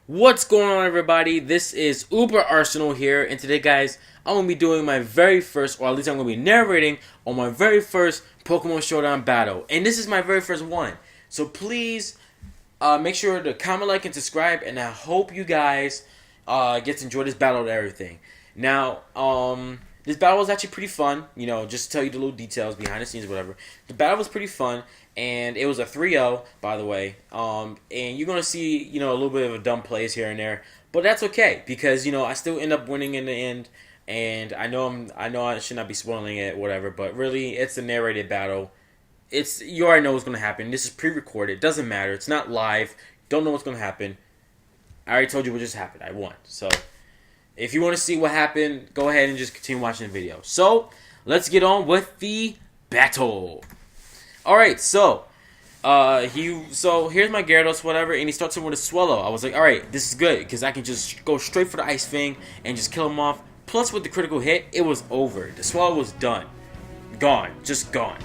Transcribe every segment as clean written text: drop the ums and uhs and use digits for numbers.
What's going on, everybody? This is UberArsenal here, and today, guys, I'm gonna be doing my very first, or at least I'm gonna be narrating on my very first Pokemon Showdown battle, and this is my very first one. So please, make sure to comment, like, and subscribe, and I hope you guys get to enjoy this battle and everything. Now, this battle was actually pretty fun. Just to tell you the little details behind the scenes, or whatever. The battle was pretty fun. And it was a 3-0, by the way. And you're gonna see, a little bit of a dumb plays here and there, but that's okay because I still end up winning in the end. And I know I should not be spoiling it, whatever. But really, it's a narrated battle. You already know what's gonna happen. This is pre-recorded. Doesn't matter. It's not live. Don't know what's gonna happen. I already told you what just happened. I won. So if you want to see what happened, go ahead and just continue watching the video. So let's get on with the battle. All right, so here's my Gyarados, whatever, and he starts him with a Swallow. I was like, all right, this is good because I can just go straight for the Ice Fang and just kill him off. Plus, with the critical hit, it was over. The Swallow was done, gone, just gone.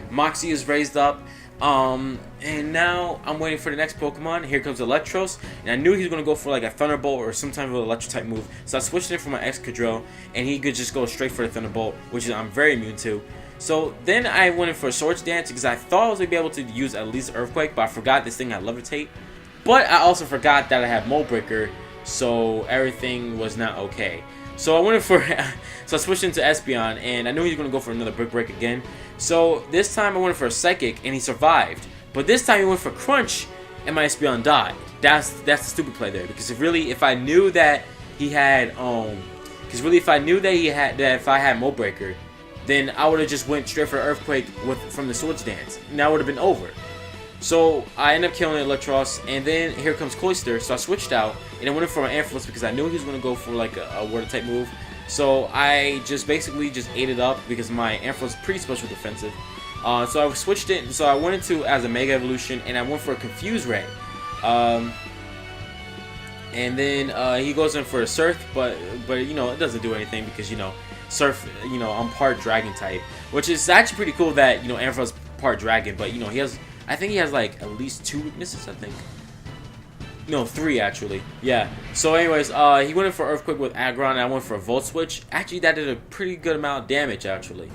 Moxie is raised up, and now I'm waiting for the next Pokemon. Here comes Electros, and I knew he was gonna go for like a Thunderbolt or some type of Electro type move, so I switched it for my Excadrill, and he could just go straight for the Thunderbolt, which I'm very immune to. So then I went in for a Swords Dance because I thought I was going to be able to use at least Earthquake, but I forgot this thing had Levitate. But I also forgot that I had Mold Breaker, so everything was not okay. So I went in for, so I switched into Espeon, and I knew he was going to go for another Brick Break again. So this time I went for a Psychic, and he survived. But this time he went for Crunch, and my Espeon died. That's the stupid play there, because if I knew that he had, if I had Mold Breaker, then I would have just went straight for Earthquake from the Swords Dance. And that would have been over. So I ended up killing Electros, and then here comes Cloyster, so I switched out, and I went in for my Ampharos because I knew he was going to go for like a Water type move. So I just basically ate it up because my Ampharos is pretty special defensive. So I switched it, so I went into as a Mega Evolution, and I went for a Confuse Ray. And then he goes in for a Surf, but it doesn't do anything because Surf, I'm part Dragon type, which is actually pretty cool that Ampharos part Dragon, but I think he has like at least 2 weaknesses. I think, no, 3 actually. Yeah. So anyways, he went in for Earthquake with Aggron, and I went for a Volt Switch. Actually, that did a pretty good amount of damage actually.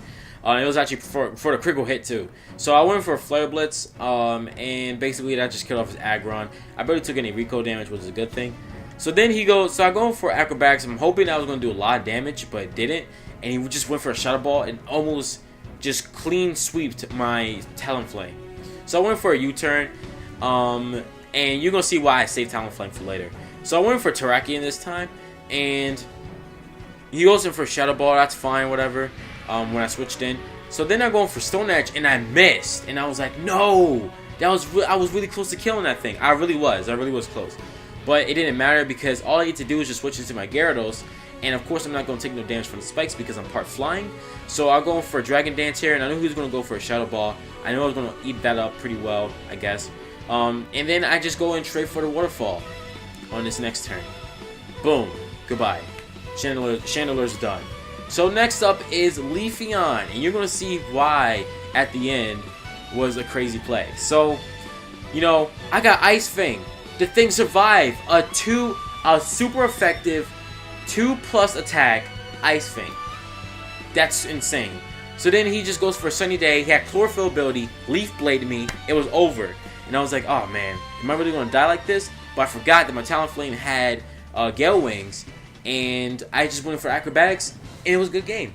It was actually for the critical hit too. So I went for a Flare Blitz, and basically that just killed off his Aggron. I barely took any Rico damage, which is a good thing. So then so I go for Acrobatics. I'm hoping I was going to do a lot of damage, but it didn't. And he just went for a Shadow Ball and almost just clean sweeped my Talonflame. So I went for a U-turn, and you're going to see why I saved Talonflame for later. So I went for Terrakion this time, and he goes in for a Shadow Ball. That's fine, whatever, when I switched in. So then I go in for Stone Edge, and I missed. And I was like, no! I was really close to killing that thing. I really was close. But it didn't matter because all I need to do is just switch into my Gyarados. And of course I'm not going to take no damage from the spikes because I'm part flying. So I'll go for a Dragon Dance here, and I knew he was going to go for a Shadow Ball. I know I was going to eat that up pretty well, I guess. And then I just go in straight for the Waterfall on this next turn. Boom. Goodbye. Chandeler's done. So next up is Leafeon, and you're going to see why at the end was a crazy play. So, I got Ice Fang. The thing survived a super effective 2+ attack Ice Fang. That's insane. So then he just goes for a Sunny Day. He had Chlorophyll ability, Leaf Blade me. It was over. And I was like, oh man, am I really going to die like this? But I forgot that my Talonflame had Gale Wings. And I just went for Acrobatics, and it was a good game.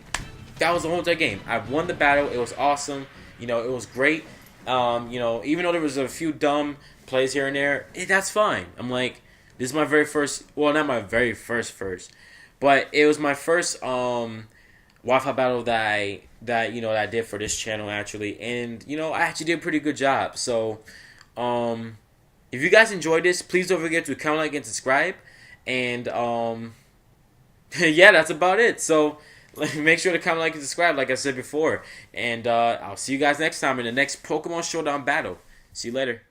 That was the whole entire game. I won the battle. It was awesome. It was great. Even though there was a few dumb plays here and there, that's fine. I'm like, this is my very first, well, not my very first, but it was my first Wi-Fi battle that I did for this channel actually, and I actually did a pretty good job. So, if you guys enjoyed this, please don't forget to comment, like, and subscribe, and yeah, that's about it. So make sure to comment, like, and subscribe, like I said before, and I'll see you guys next time in the next Pokemon Showdown battle. See you later.